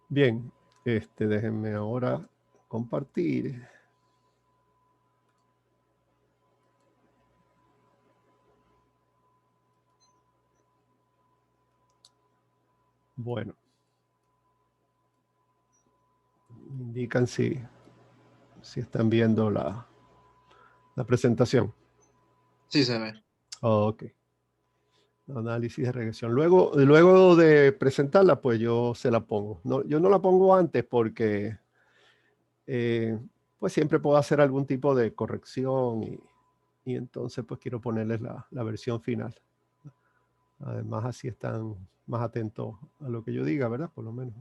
Bien, déjenme ahora compartir. Bueno, indican si están viendo la presentación. Sí, se ve. Ok. Análisis de regresión. Luego de presentarla, pues yo se la pongo. No, yo no la pongo antes porque pues siempre puedo hacer algún tipo de corrección y entonces pues quiero ponerles la versión final. Además así están más atentos a lo que yo diga, ¿verdad? Por lo menos.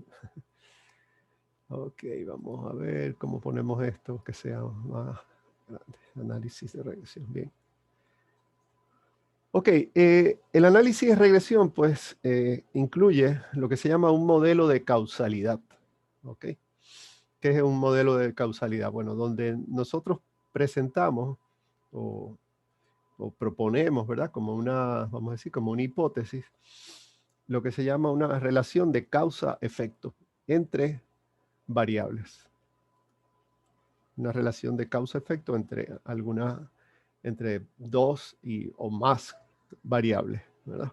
Ok, vamos a ver cómo ponemos esto que sea más grande. Análisis de regresión. Bien. Ok, el análisis de regresión pues incluye lo que se llama un modelo de causalidad. Ok, ¿qué es un modelo de causalidad? Bueno, donde nosotros presentamos o proponemos, ¿verdad? Como una, vamos a decir, como una hipótesis, lo que se llama una relación de causa-efecto entre variables. Una relación de causa-efecto entre dos o más variables, ¿verdad?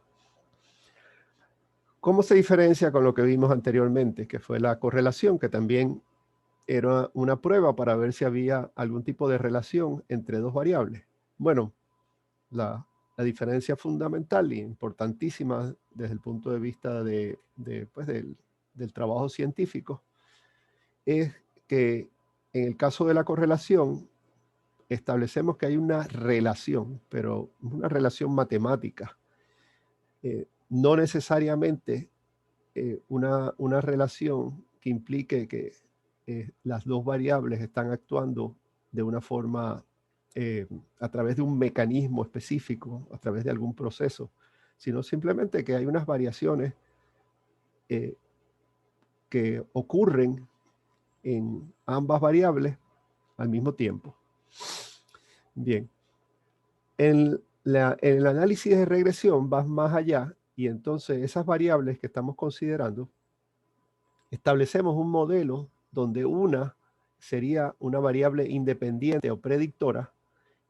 ¿Cómo se diferencia con lo que vimos anteriormente, que fue la correlación, que también era una prueba para ver si había algún tipo de relación entre dos variables? Bueno, la diferencia fundamental e importantísima desde el punto de vista pues, del trabajo científico es que en el caso de la correlación establecemos que hay una relación, pero una relación matemática, no necesariamente una relación que implique que las dos variables están actuando de una forma a través de un mecanismo específico, a través de algún proceso, sino simplemente que hay unas variaciones que ocurren en ambas variables al mismo tiempo. Bien, en el análisis de regresión vas más allá y entonces esas variables que estamos considerando, establecemos un modelo donde una sería una variable independiente o predictora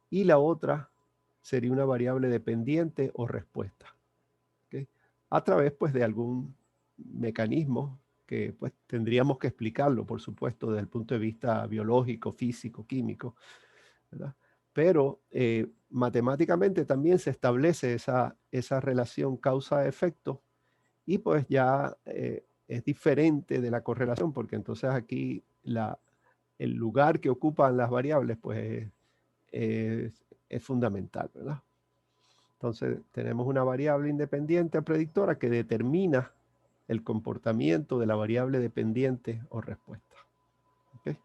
y la otra sería una variable dependiente o respuesta. ¿Okay? A través pues de algún mecanismo que pues tendríamos que explicarlo, por supuesto, desde el punto de vista biológico, físico, químico, ¿verdad? Pero matemáticamente también se establece esa relación causa-efecto y pues ya es diferente de la correlación, porque entonces aquí el lugar que ocupan las variables pues es fundamental, ¿verdad? Entonces tenemos una variable independiente predictora que determina el comportamiento de la variable dependiente o respuesta. ¿Okay?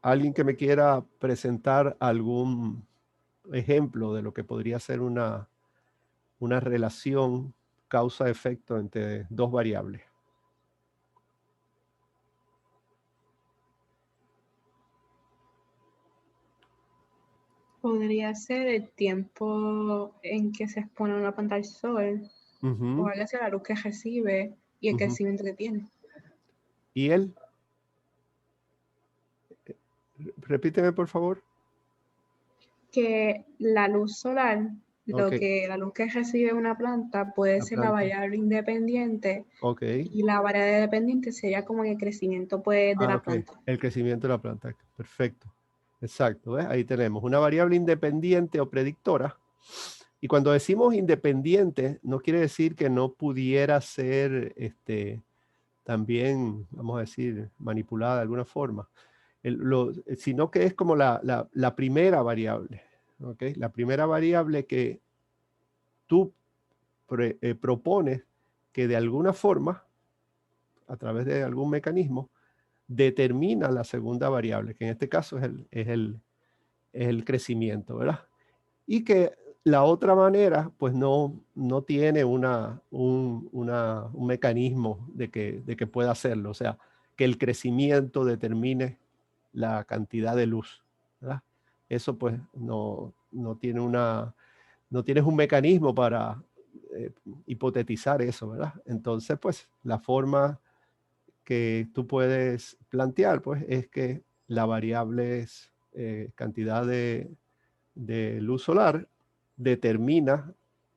¿Alguien que me quiera presentar algún ejemplo de lo que podría ser una relación causa-efecto entre dos variables? Podría ser el tiempo en que se expone una pantalla al sol, o algo así, la luz que recibe y el crecimiento que tiene. ¿Y él? Repíteme, por favor. Que la luz solar, Okay. la luz que recibe una planta puede ser la variable independiente Okay. y la variable dependiente sería como el crecimiento pues, de la Okay. planta. El crecimiento de la planta. Perfecto. Exacto. ¿Ves? Ahí tenemos una variable independiente o predictora. Y cuando decimos independiente, no quiere decir que no pudiera ser también, vamos a decir, manipulada de alguna forma, sino que es como la primera variable. ¿Okay? La primera variable que tú propones que de alguna forma, a través de algún mecanismo, determina la segunda variable, que en este caso es el crecimiento, ¿verdad? Y que la otra manera, pues no tiene un mecanismo de que pueda hacerlo, o sea, que el crecimiento determine la cantidad de luz, ¿verdad? Eso pues no tienes un mecanismo para hipotetizar eso, ¿verdad? Entonces, pues la forma que tú puedes plantear, pues, es que la variable es cantidad de luz solar determina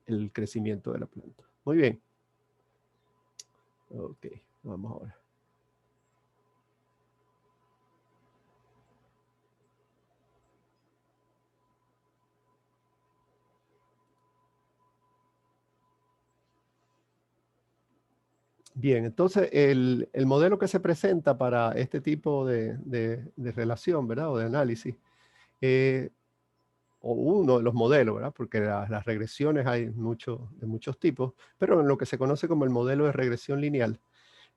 el crecimiento de la planta. Muy bien. Ok, vamos ahora. Bien, entonces el modelo que se presenta para este tipo de relación, ¿verdad? O de análisis, o uno de los modelos, ¿verdad? Porque las regresiones hay de muchos tipos, pero en lo que se conoce como el modelo de regresión lineal,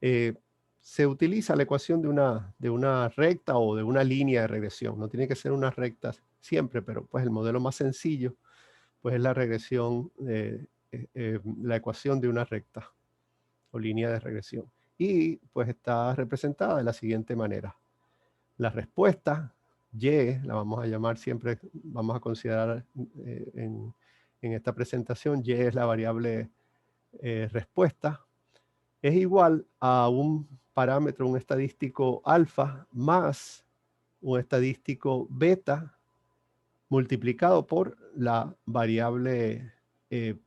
se utiliza la ecuación de una recta o de una línea de regresión. No tiene que ser una recta siempre, pero pues el modelo más sencillo pues es la regresión, la ecuación de una recta o línea de regresión. Y pues está representada de la siguiente manera. La respuesta Y, la vamos a llamar siempre, vamos a considerar en esta presentación, Y es la variable respuesta, es igual a un parámetro, un estadístico alfa más un estadístico beta multiplicado por la variable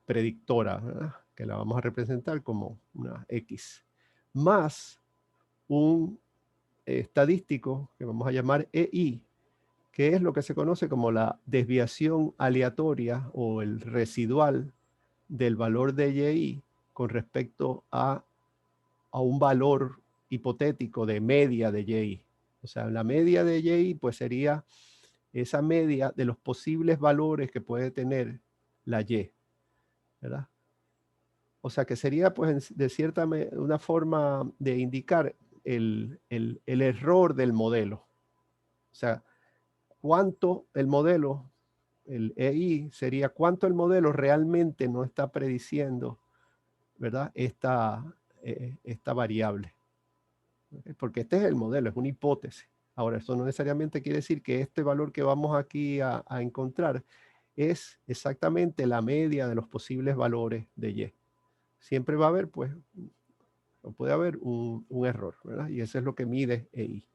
predictora, ¿verdad? Que la vamos a representar como una X, más un estadístico que vamos a llamar EI, que es lo que se conoce como la desviación aleatoria o el residual del valor de Y con respecto a un valor hipotético de media de Y. O sea, la media de Y pues sería esa media de los posibles valores que puede tener la Y, ¿verdad? O sea, que sería pues de cierta una forma de indicar el error del modelo. O sea, cuánto el modelo, el EI, sería cuánto el modelo realmente no está prediciendo, ¿verdad? Esta variable. Porque este es el modelo, es una hipótesis. Ahora, esto no necesariamente quiere decir que este valor que vamos aquí a encontrar es exactamente la media de los posibles valores de Y. Siempre va a haber, pues, o puede haber un error, ¿verdad? Y eso es lo que mide EI.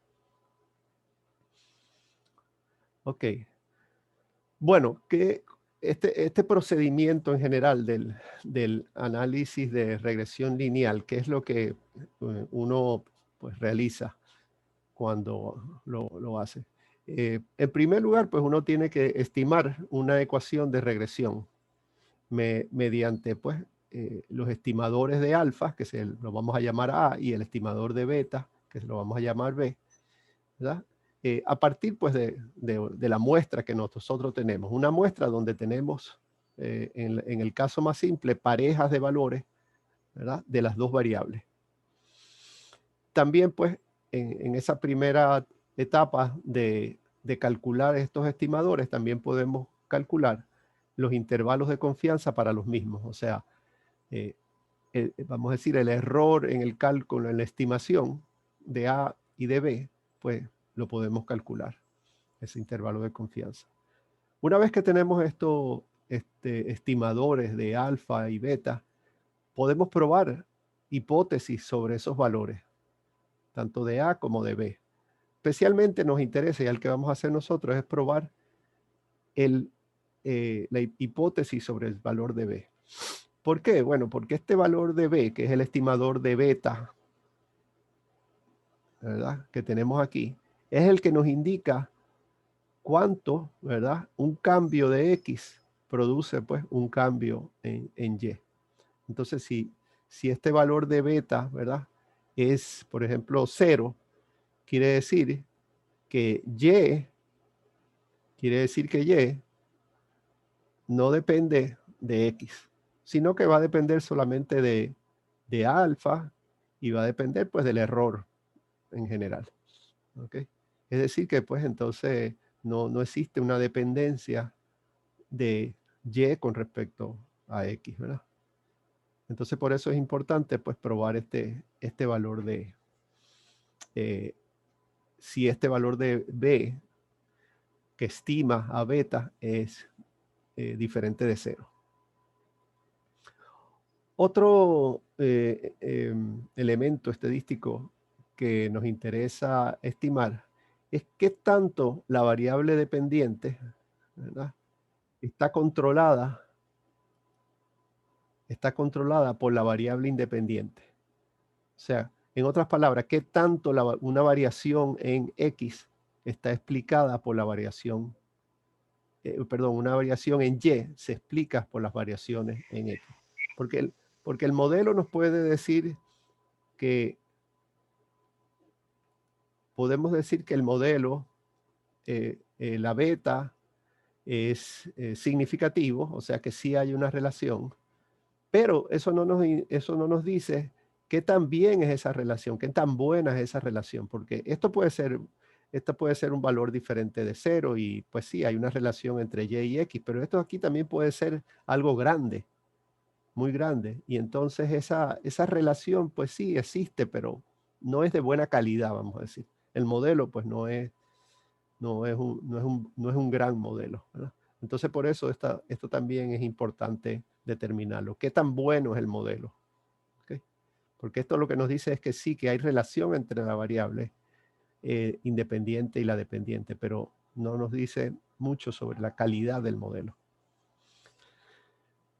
Ok. Bueno, que este procedimiento en general del análisis de regresión lineal, ¿qué es lo que uno pues realiza cuando lo hace? En primer lugar, pues uno tiene que estimar una ecuación de regresión mediante pues los estimadores de alfa, que lo vamos a llamar A, y el estimador de beta, que lo vamos a llamar B, ¿verdad? A partir pues de la muestra que nosotros tenemos. Una muestra donde tenemos, en el caso más simple, parejas de valores, ¿verdad? De las dos variables. También pues en esa primera etapa de calcular estos estimadores, también podemos calcular los intervalos de confianza para los mismos. O sea, vamos a decir, el error en el cálculo, en la estimación de A y de B, pues lo podemos calcular, ese intervalo de confianza. Una vez que tenemos estos estimadores de alfa y beta, podemos probar hipótesis sobre esos valores, tanto de A como de B. Especialmente nos interesa, y al que vamos a hacer nosotros, es probar la hipótesis sobre el valor de B. ¿Por qué? Bueno, porque este valor de B, que es el estimador de beta, ¿verdad?, que tenemos aquí, es el que nos indica cuánto, ¿verdad?, un cambio de X produce pues un cambio en Y. Entonces, si este valor de beta, ¿verdad?, es, por ejemplo, 0, quiere decir que Y no depende de X, sino que va a depender solamente de alfa y va a depender pues del error en general. ¿Okay? Es decir que pues entonces no existe una dependencia de Y con respecto a X, ¿verdad? Entonces por eso es importante pues probar este valor de, si este valor de B que estima a beta es diferente de 0. Otro elemento estadístico que nos interesa estimar es qué tanto la variable dependiente, ¿verdad?, está controlada por la variable independiente. O sea, en otras palabras, qué tanto una variación en X está explicada por la variación, una variación en Y se explica por las variaciones en X. Porque el modelo nos puede decir que, podemos decir que el modelo, la beta, es significativo, o sea que sí hay una relación, pero eso no nos dice qué tan bien es esa relación, qué tan buena es esa relación, porque esto puede ser un valor diferente de 0 y pues sí, hay una relación entre Y y X, pero esto aquí también puede ser algo grande, muy grande, y entonces esa relación pues sí existe, pero no es de buena calidad, vamos a decir. El modelo pues no es un gran modelo, ¿verdad? Entonces por eso esto también es importante determinarlo. ¿Qué tan bueno es el modelo? ¿Okay? Porque esto lo que nos dice es que sí, que hay relación entre la variable independiente y la dependiente, pero no nos dice mucho sobre la calidad del modelo.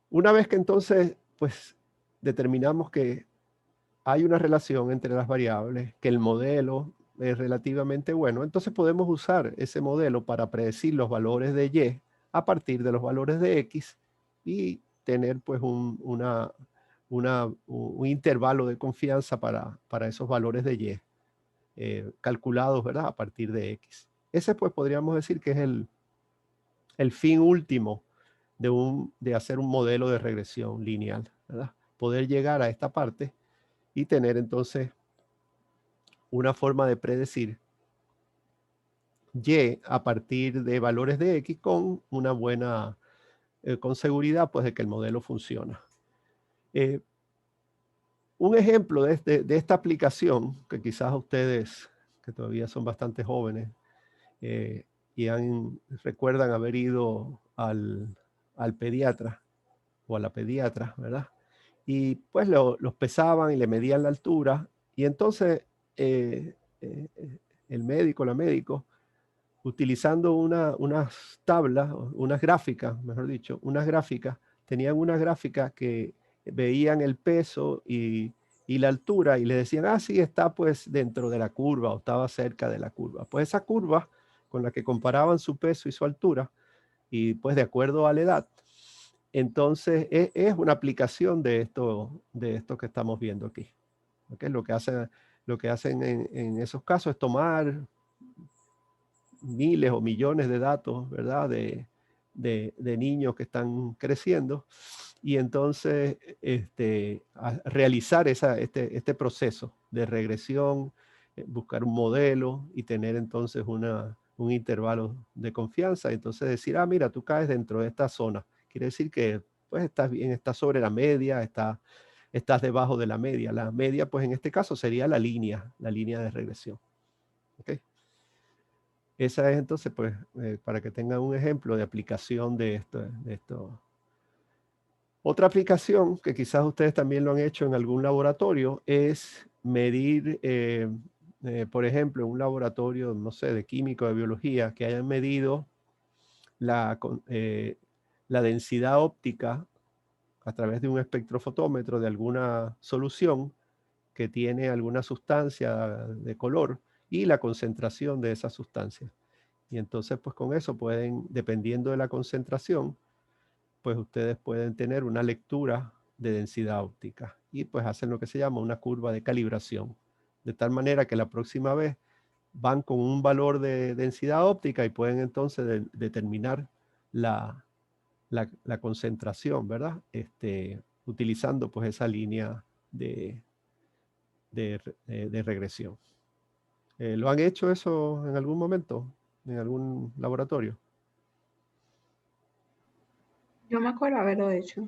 Una vez que entonces pues determinamos que hay una relación entre las variables, que el modelo es relativamente bueno, entonces podemos usar ese modelo para predecir los valores de Y a partir de los valores de X y tener pues un intervalo de confianza para esos valores de Y calculados, ¿verdad?, a partir de X. Ese pues podríamos decir que es el fin último de hacer un modelo de regresión lineal, ¿verdad? Poder llegar a esta parte y tener entonces una forma de predecir Y a partir de valores de X con una buena, con seguridad pues de que el modelo funciona. Un ejemplo de esta aplicación, que quizás ustedes, que todavía son bastante jóvenes, y recuerdan haber ido al pediatra o a la pediatra, ¿verdad? Y pues los pesaban y le medían la altura, y entonces el médico, la médico, utilizando unas tablas, unas gráficas, mejor dicho, tenían unas gráficas que veían el peso y la altura y le decían, ah, sí, está pues dentro de la curva o estaba cerca de la curva. Pues esa curva con la que comparaban su peso y su altura, y pues de acuerdo a la edad, entonces es una aplicación de esto que estamos viendo aquí. ¿Okay? Lo que hacen en esos casos es tomar miles o millones de datos, ¿verdad?, de niños que están creciendo, y entonces realizar este proceso de regresión, buscar un modelo y tener entonces un intervalo de confianza, entonces decir, ah, mira, tú caes dentro de esta zona, quiere decir que pues estás bien, estás sobre la media, estás debajo de la media. La media pues en este caso sería la línea de regresión. ¿Okay? Esa es entonces, pues, para que tengan un ejemplo de aplicación de esto. Otra aplicación que quizás ustedes también lo han hecho en algún laboratorio es medir, por ejemplo, en un laboratorio, no sé, de química o de biología, que hayan medido la densidad óptica a través de un espectrofotómetro de alguna solución que tiene alguna sustancia de color y la concentración de esa sustancia. Y entonces, pues con eso pueden, dependiendo de la concentración, pues ustedes pueden tener una lectura de densidad óptica y pues hacen lo que se llama una curva de calibración. De tal manera que la próxima vez van con un valor de densidad óptica y pueden entonces determinar la concentración, ¿verdad? Utilizando pues esa línea de regresión. ¿Lo han hecho eso en algún momento? ¿En algún laboratorio? Yo me acuerdo haberlo hecho.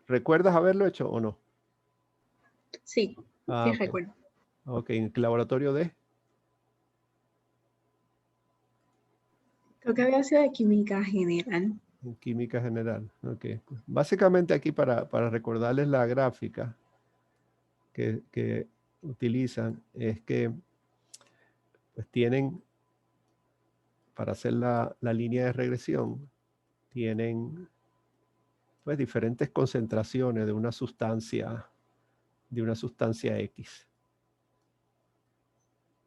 ¿Recuerdas haberlo hecho o no? Sí, sí Okay. recuerdo. Ok, ¿en qué laboratorio de? Creo que había sido de química general. En química general. Ok. Básicamente aquí para recordarles la gráfica, que utilizan es que pues tienen, para hacer la línea de regresión, tienen pues diferentes concentraciones de una sustancia X.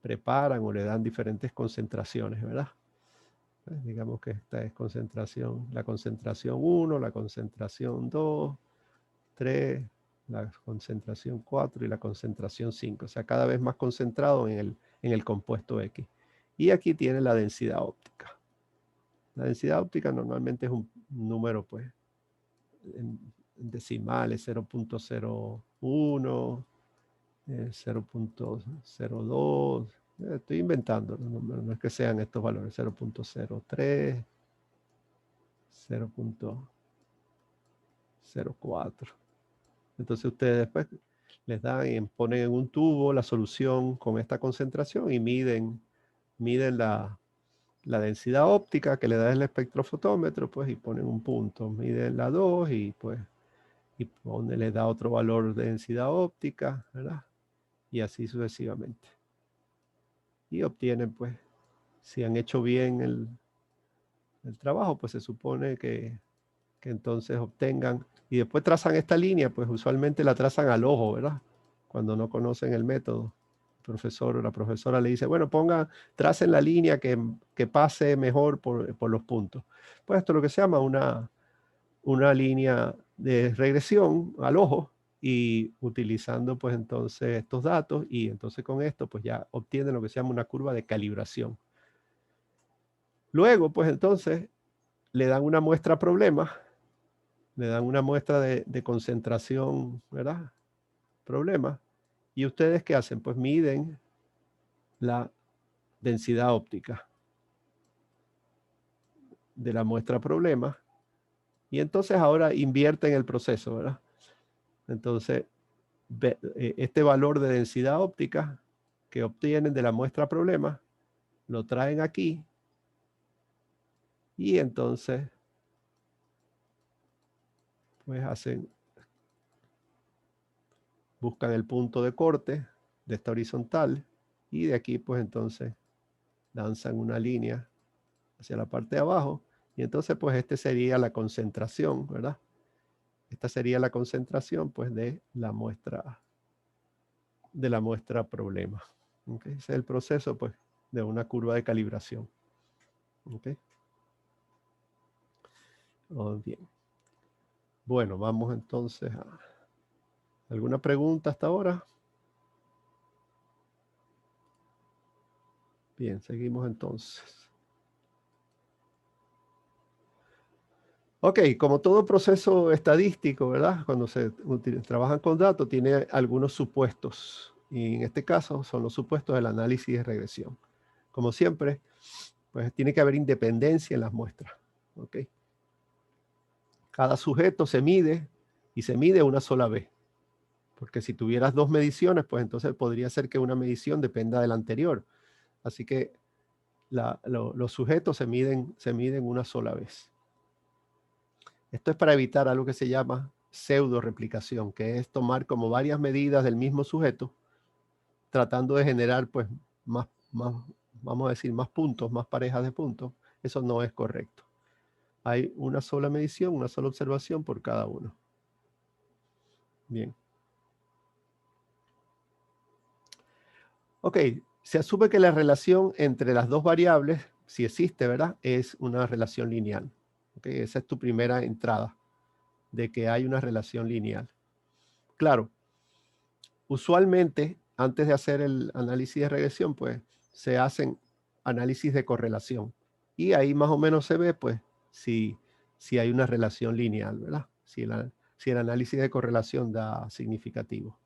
Preparan o le dan diferentes concentraciones, ¿verdad? Pues digamos que esta es la concentración 1, la concentración 2, 3, la concentración 4 y la concentración 5. O sea, cada vez más concentrado en el compuesto X. Y aquí tiene la densidad óptica. La densidad óptica normalmente es un número, pues, en decimales, 0.01, 0.02. Estoy inventando, no es que sean estos valores, 0.03, 0.04. Entonces ustedes después les dan y ponen en un tubo la solución con esta concentración y miden la densidad óptica que le da el espectrofotómetro, pues, y ponen un punto, miden la 2 y pues, le da otro valor de densidad óptica, ¿verdad? Y así sucesivamente. Y obtienen, pues, si han hecho bien el trabajo, pues se supone que entonces obtengan, y después trazan esta línea, pues usualmente la trazan al ojo, ¿verdad? Cuando no conocen el método. El profesor o la profesora le dice, bueno, tracen la línea que pase mejor por los puntos. Pues esto es lo que se llama una línea de regresión al ojo, y utilizando pues entonces estos datos, y entonces con esto pues ya obtienen lo que se llama una curva de calibración. Luego pues entonces le dan una muestra problema, le dan una muestra de concentración, ¿verdad? Problema. ¿Y ustedes qué hacen? Pues miden la densidad óptica de la muestra problema, y entonces ahora invierten el proceso, ¿verdad? Entonces, este valor de densidad óptica que obtienen de la muestra problema, lo traen aquí, y entonces pues buscan el punto de corte de esta horizontal, y de aquí pues entonces lanzan una línea hacia la parte de abajo, y entonces pues este sería la concentración, ¿verdad? Esta sería la concentración pues de la muestra problema. ¿Okay? Ese es el proceso pues de una curva de calibración. ¿Okay? Oh, bien. Bueno, vamos entonces a... ¿Alguna pregunta hasta ahora? Bien, seguimos entonces. Ok, como todo proceso estadístico, ¿verdad? Cuando se trabajan con datos, tiene algunos supuestos. Y en este caso son los supuestos del análisis de regresión. Como siempre, pues tiene que haber independencia en las muestras. ¿Ok? Cada sujeto se mide, y se mide una sola vez. Porque si tuvieras dos mediciones, pues entonces podría ser que una medición dependa de la anterior. Así que los sujetos se miden una sola vez. Esto es para evitar algo que se llama pseudo replicación, que es tomar como varias medidas del mismo sujeto, tratando de generar pues más, vamos a decir, más puntos, más parejas de puntos. Eso no es correcto. Hay una sola medición, una sola observación por cada uno. Bien. Ok, se asume que la relación entre las dos variables, si existe, ¿verdad?, es una relación lineal. Okay, esa es tu primera entrada, de que hay una relación lineal. Claro, usualmente, antes de hacer el análisis de regresión, pues se hacen análisis de correlación. Y ahí más o menos se ve, pues, si hay una relación lineal, ¿verdad? Si el análisis de correlación da significativo.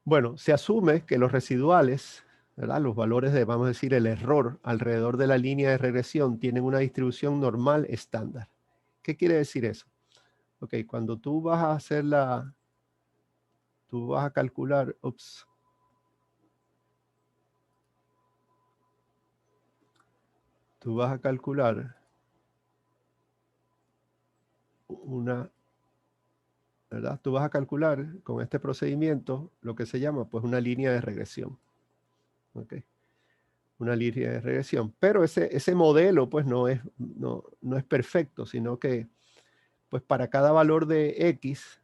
Bueno, se asume que los residuales, ¿verdad?, los valores de, vamos a decir, el error alrededor de la línea de regresión tienen una distribución normal estándar. ¿Qué quiere decir eso? Ok, cuando tú vas a hacer tú vas a calcular, tú vas a calcular una ¿verdad? Tú vas a calcular con este procedimiento lo que se llama pues una línea de regresión. ¿Ok? Una línea de regresión. Pero ese modelo pues no es perfecto, sino que pues para cada valor de X,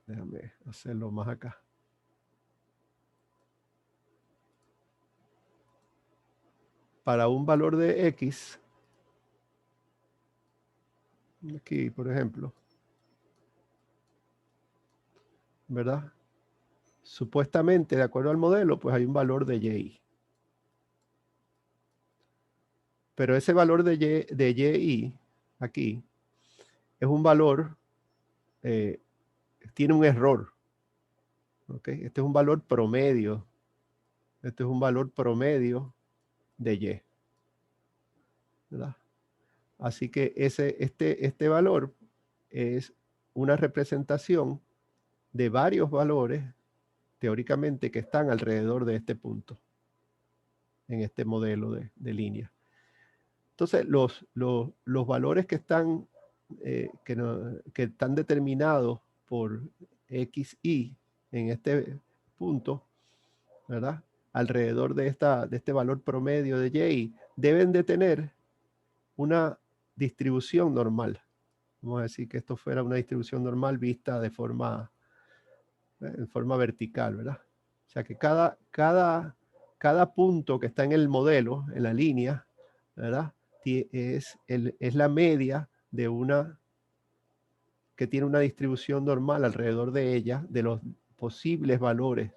déjame hacerlo más acá. Para un valor de X, aquí por ejemplo, ¿verdad? Supuestamente, de acuerdo al modelo, pues hay un valor de Y. Pero ese valor de Y, aquí, es un valor, tiene un error. ¿Ok? Este es un valor promedio. Este es un valor promedio de Y. ¿Verdad? Así que este valor es una representación de varios valores, teóricamente, que están alrededor de este punto, en este modelo de línea. Entonces, los valores que están, que están determinados por X, Y en este punto, ¿verdad? Alrededor de este valor promedio de Y, deben de tener una distribución normal. Vamos a decir que esto fuera una distribución normal vista de forma, en forma vertical, ¿verdad? O sea que cada punto que está en el modelo, en la línea, ¿verdad? Es la media de una que tiene una distribución normal alrededor de ella, de los posibles valores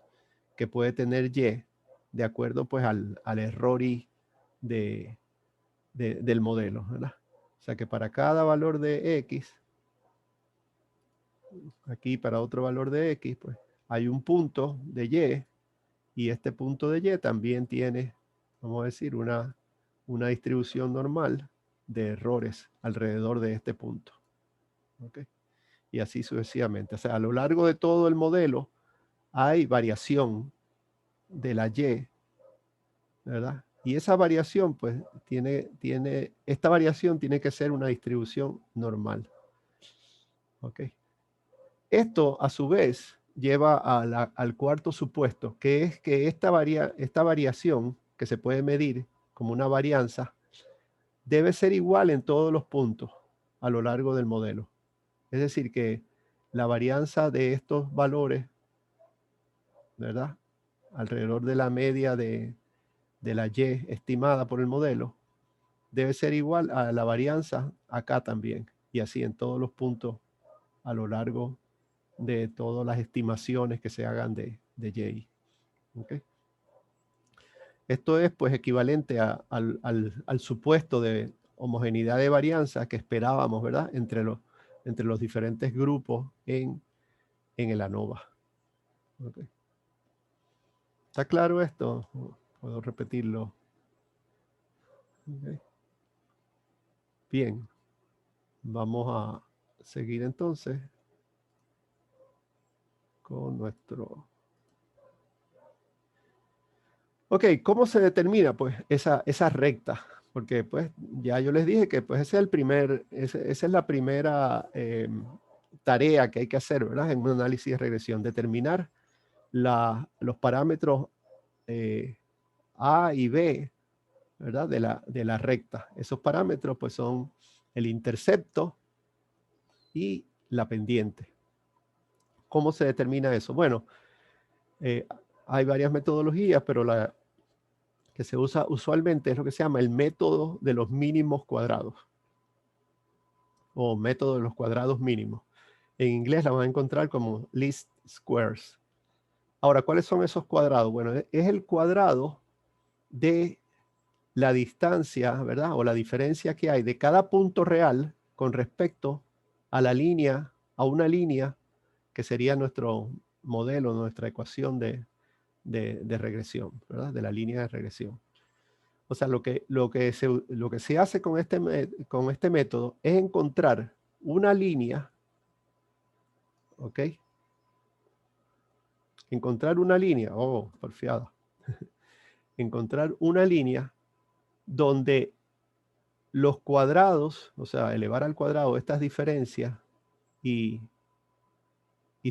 que puede tener Y, de acuerdo pues al error Y del modelo, ¿verdad? O sea que para cada valor de X, aquí para otro valor de X, pues hay un punto de Y este punto de Y también tiene, vamos a decir, una distribución normal de errores alrededor de este punto. ¿Ok? Y así sucesivamente. O sea, a lo largo de todo el modelo hay variación de la Y, ¿verdad? Y esa variación, pues, esta variación tiene que ser una distribución normal. ¿Ok? Esto, a su vez, lleva al cuarto supuesto, que es que esta variación, que se puede medir como una varianza, debe ser igual en todos los puntos a lo largo del modelo. Es decir, que la varianza de estos valores, ¿verdad? Alrededor de la media de la Y estimada por el modelo, debe ser igual a la varianza acá también. Y así en todos los puntos a lo largo de todas las estimaciones que se hagan de Y. ¿Okay? Esto es pues equivalente al supuesto de homogeneidad de varianza que esperábamos, ¿verdad? Entre los diferentes grupos en el ANOVA. ¿Okay? ¿Está claro esto? Puedo repetirlo. ¿Okay? Bien. Vamos a seguir entonces con nuestro... Ok, ¿cómo se determina pues esa recta? Porque pues ya yo les dije que pues esa es la primera tarea que hay que hacer, ¿verdad? En un análisis de regresión, determinar los parámetros A y B, ¿verdad? De la recta. Esos parámetros pues son el intercepto y la pendiente. ¿Cómo se determina eso? Bueno, hay varias metodologías, pero la que se usa usualmente es lo que se llama el método de los mínimos cuadrados o método de los cuadrados mínimos. En inglés la van a encontrar como least squares. Ahora, ¿cuáles son esos cuadrados? Bueno, es el cuadrado de la distancia, ¿verdad? O la diferencia que hay de cada punto real con respecto a la línea, a una línea que sería nuestro modelo, nuestra ecuación de regresión, ¿verdad? De la línea de regresión. O sea, lo que se hace con este método es encontrar una línea, ¿ok? Encontrar una línea, porfiada. Encontrar una línea donde los cuadrados, o sea, elevar al cuadrado estas diferencias y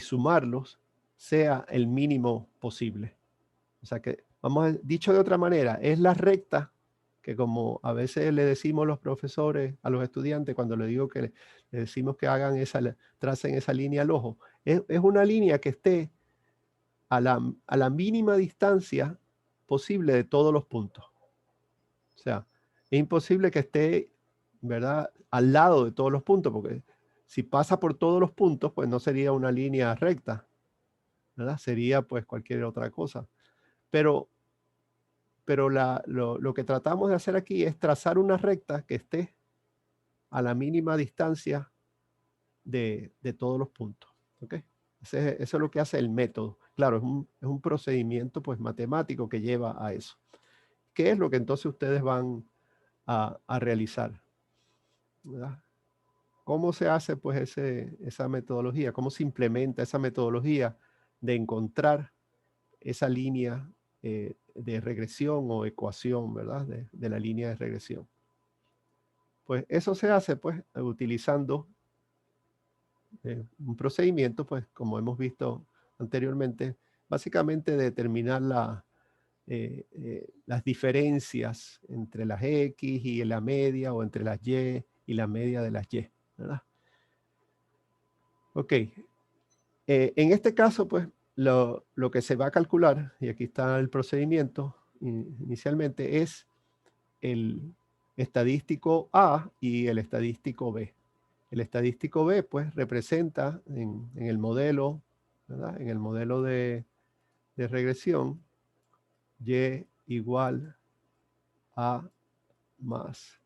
sumarlos sea el mínimo posible. O sea que, dicho de otra manera, es la recta que, como a veces le decimos los profesores a los estudiantes cuando le digo que le decimos que tracen esa línea al ojo, es una línea que esté a la mínima distancia posible de todos los puntos. O sea, es imposible que esté, ¿verdad?, al lado de todos los puntos, porque si pasa por todos los puntos, pues no sería una línea recta, ¿verdad? Sería pues cualquier otra cosa. Pero lo que tratamos de hacer aquí es trazar una recta que esté a la mínima distancia de todos los puntos. ¿Ok? Eso es lo que hace el método. Claro, es un procedimiento pues matemático que lleva a eso. ¿Qué es lo que entonces ustedes van a realizar? ¿Verdad? ¿Cómo se hace pues esa metodología? ¿Cómo se implementa esa metodología de encontrar esa línea de regresión o ecuación, ¿verdad? De la línea de regresión. Pues eso se hace pues utilizando un procedimiento, pues como hemos visto anteriormente, básicamente determinar las diferencias entre las X y la media, o entre las Y y la media de las Y, ¿verdad? Ok. En este caso, pues, lo que se va a calcular, y aquí está el procedimiento inicialmente, es el estadístico A y el estadístico B. El estadístico B, pues, representa en el modelo, ¿verdad?, en el modelo de regresión, Y igual a más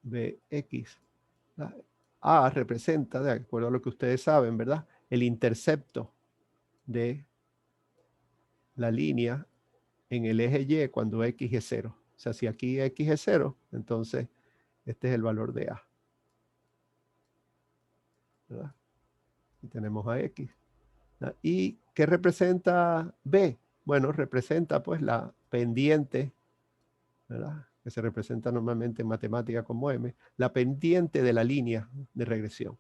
BX. ¿Verdad? A representa, de acuerdo a lo que ustedes saben, ¿verdad?, el intercepto de la línea en el eje Y cuando X es 0. O sea, si aquí X es 0, entonces este es el valor de A, ¿verdad? Y tenemos a X, ¿verdad? ¿Y qué representa B? Bueno, representa pues la pendiente, ¿verdad?, que se representa normalmente en matemática como M, la pendiente de la línea de regresión.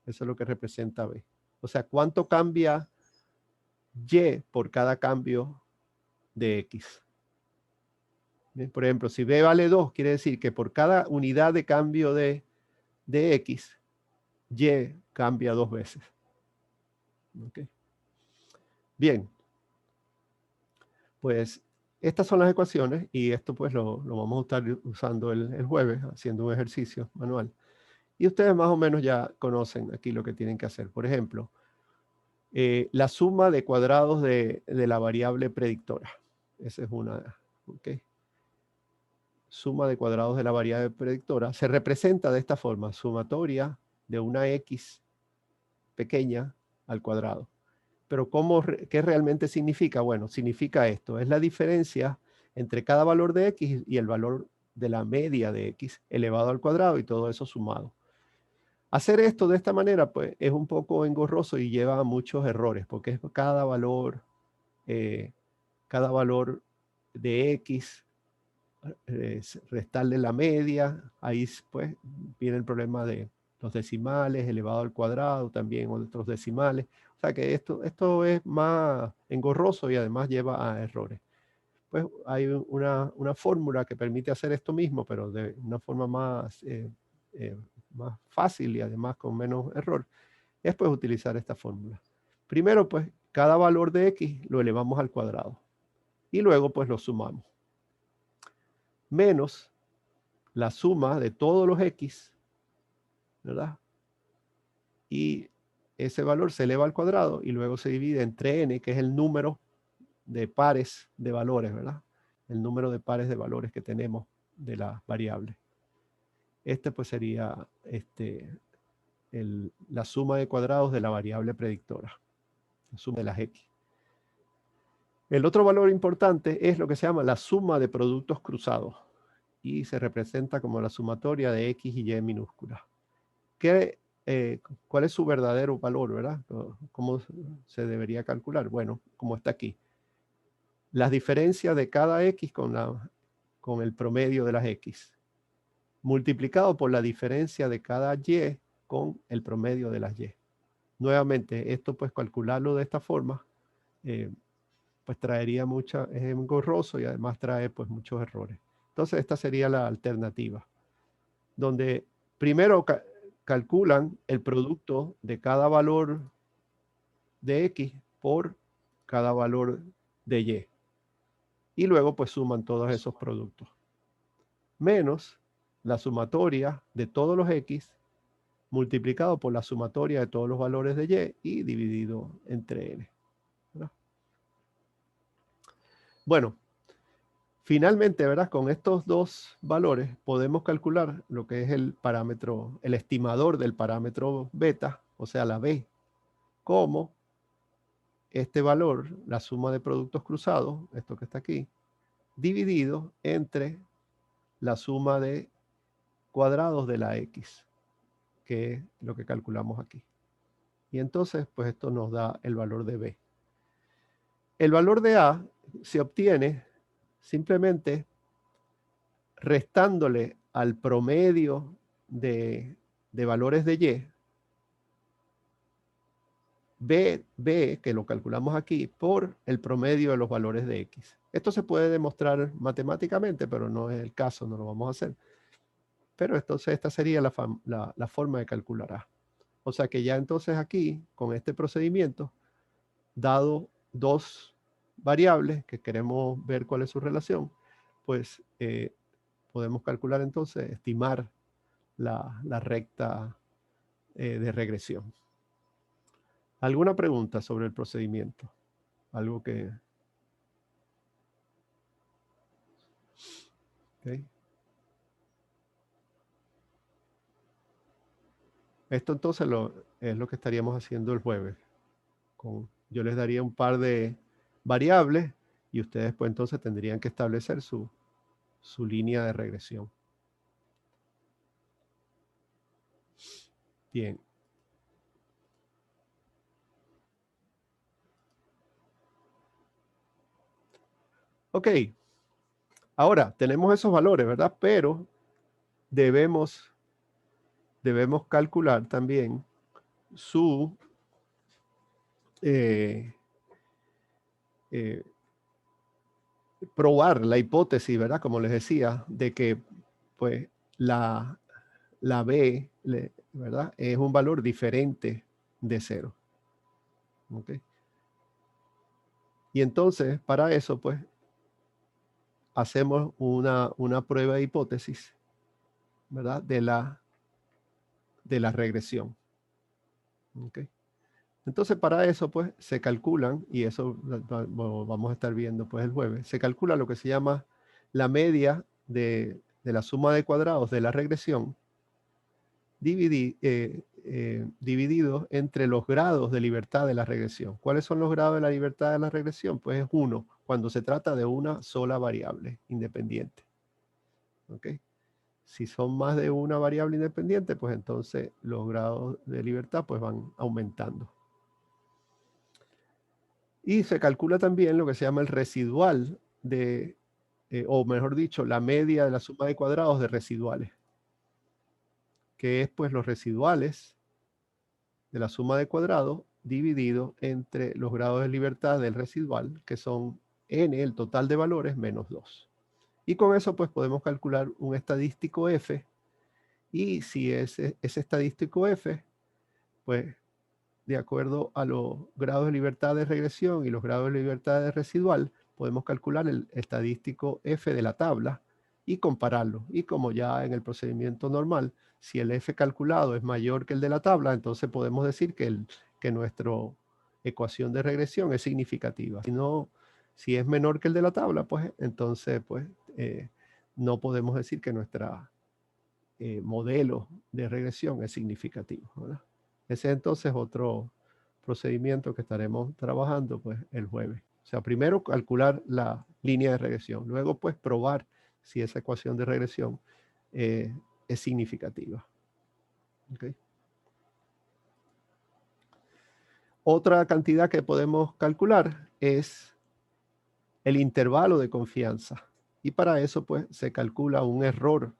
Eso es lo que representa B. O sea, ¿cuánto cambia Y por cada cambio de X? Bien, por ejemplo, si B vale 2, quiere decir que por cada unidad de cambio de X, Y cambia 2 veces. ¿Okay? Bien, pues estas son las ecuaciones, y esto pues lo vamos a estar usando el jueves, haciendo un ejercicio manual. Y ustedes más o menos ya conocen aquí lo que tienen que hacer. Por ejemplo, la suma de cuadrados de la variable predictora. Esa es una. ¿Okay? Suma de cuadrados de la variable predictora se representa de esta forma: sumatoria de una X pequeña al cuadrado. Pero ¿qué realmente significa? Bueno, significa esto: es la diferencia entre cada valor de X y el valor de la media de X elevado al cuadrado, y todo eso sumado. Hacer esto de esta manera pues es un poco engorroso y lleva a muchos errores, porque es cada valor de X, restarle la media. Ahí pues viene el problema de los decimales elevado al cuadrado, también otros decimales. O sea que esto es más engorroso y además lleva a errores. Pues hay una fórmula que permite hacer esto mismo, pero de una forma más fácil y además con menos error. Es pues utilizar esta fórmula. Primero pues cada valor de X lo elevamos al cuadrado y luego pues lo sumamos, menos la suma de todos los X, ¿verdad? Y ese valor se eleva al cuadrado y luego se divide entre n, que es el número de pares de valores, ¿verdad? El número de pares de valores que tenemos de las variables. Este pues sería la suma de cuadrados de la variable predictora, la suma de las X. El otro valor importante es lo que se llama la suma de productos cruzados, y se representa como la sumatoria de X y Y minúsculas. ¿Cuál es su verdadero valor, verdad? ¿Cómo se debería calcular? Bueno, como está aquí. Las diferencias de cada X con el promedio de las X. multiplicado por la diferencia de cada y con el promedio de las y. Nuevamente, esto pues calcularlo de esta forma, pues traería es engorroso y además trae pues muchos errores. Entonces esta sería la alternativa, donde primero calculan el producto de cada valor de X por cada valor de Y. Y luego pues suman todos esos productos. Menos la sumatoria de todos los X multiplicado por la sumatoria de todos los valores de Y y dividido entre N. ¿Verdad? Bueno, finalmente, ¿verdad? Con estos dos valores podemos calcular lo que es el parámetro, el estimador del parámetro beta, o sea, la B, como este valor, la suma de productos cruzados, esto que está aquí, dividido entre la suma de cuadrados de la X, que es lo que calculamos aquí. Y entonces, pues esto nos da el valor de B. El valor de A se obtiene simplemente restándole al promedio de valores de Y, B, que lo calculamos aquí, por el promedio de los valores de X. Esto se puede demostrar matemáticamente, pero no es el caso, no lo vamos a hacer. Pero entonces esta sería la forma de calcular A. O sea que ya entonces aquí, con este procedimiento, dado dos variables que queremos ver cuál es su relación, pues podemos calcular entonces, estimar la recta de regresión. ¿Alguna pregunta sobre el procedimiento? Algo que... Okay. Esto entonces es lo que estaríamos haciendo el jueves. Yo les daría un par de variables y ustedes pues entonces tendrían que establecer su línea de regresión. Bien. Ok. Ahora, tenemos esos valores, ¿verdad? Pero debemos calcular también su probar la hipótesis, ¿verdad? Como les decía, de que pues la B, ¿verdad? Es un valor diferente de 0. ¿Okay? Y entonces, para eso, pues, hacemos una prueba de hipótesis, ¿verdad? De la regresión. ¿Okay? Entonces, para eso, pues, se calculan, y eso vamos a estar viendo, pues, el jueves, se calcula lo que se llama la media de la suma de cuadrados de la regresión dividido entre los grados de libertad de la regresión. ¿Cuáles son los grados de la libertad de la regresión? Pues es 1, cuando se trata de una sola variable independiente. ¿Ok? Si son más de una variable independiente, pues entonces los grados de libertad pues van aumentando. Y se calcula también lo que se llama el residual o mejor dicho, la media de la suma de cuadrados de residuales, que es pues los residuales de la suma de cuadrados dividido entre los grados de libertad del residual, que son n, el total de valores, menos 2. Y con eso pues podemos calcular un estadístico f, y si ese estadístico f, pues de acuerdo a los grados de libertad de regresión y los grados de libertad de residual, podemos calcular el estadístico f de la tabla y compararlo. Y como ya en el procedimiento normal, si el f calculado es mayor que el de la tabla, entonces podemos decir que nuestra ecuación de regresión es significativa. Si es menor que el de la tabla, pues entonces pues, no podemos decir que nuestro modelo de regresión es significativo, ¿verdad? Ese es entonces otro procedimiento que estaremos trabajando pues el jueves. O sea, primero calcular la línea de regresión, luego pues probar si esa ecuación de regresión es significativa. ¿Okay? Otra cantidad que podemos calcular es el intervalo de confianza. Y para eso pues se calcula un error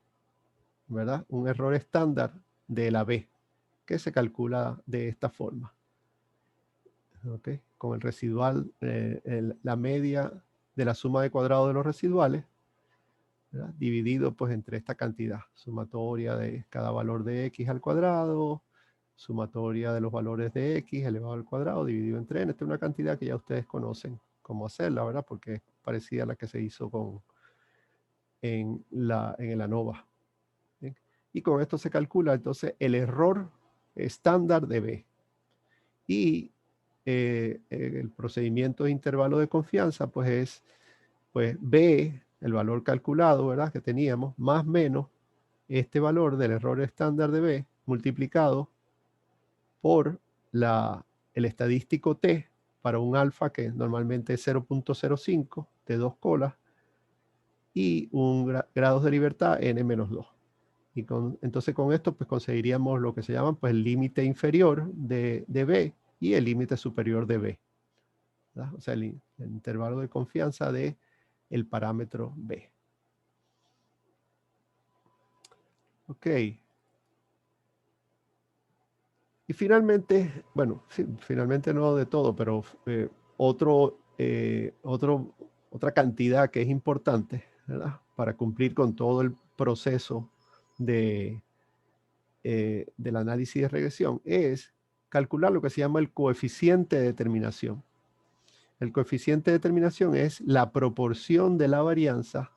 ¿verdad? Un error estándar de la B, que se calcula de esta forma. ¿Ok? Con el residual, la media de la suma de cuadrados de los residuales, ¿verdad? Dividido pues entre esta cantidad, sumatoria de cada valor de x al cuadrado, sumatoria de los valores de x elevado al cuadrado, dividido entre n. Esta es una cantidad que ya ustedes conocen cómo hacerla, ¿verdad? Porque es parecida a la que se hizo en el ANOVA. ¿Bien? Y con esto se calcula entonces el error estándar de B. Y el procedimiento de intervalo de confianza pues es pues B, el valor calculado, ¿verdad? Que teníamos, más menos este valor del error estándar de B multiplicado por el estadístico T para un alfa que normalmente es 0.05 de 2 colas y un grados de libertad n-2. Y entonces con esto pues conseguiríamos lo que se llama pues el límite inferior de B y el límite superior de B, ¿verdad? O sea, el intervalo de confianza de el parámetro B. Ok. Y finalmente, bueno, sí, finalmente no de todo, pero otra cantidad que es importante, ¿verdad? Para cumplir con todo el proceso del análisis de regresión es calcular lo que se llama el coeficiente de determinación. El coeficiente de determinación es la proporción de la varianza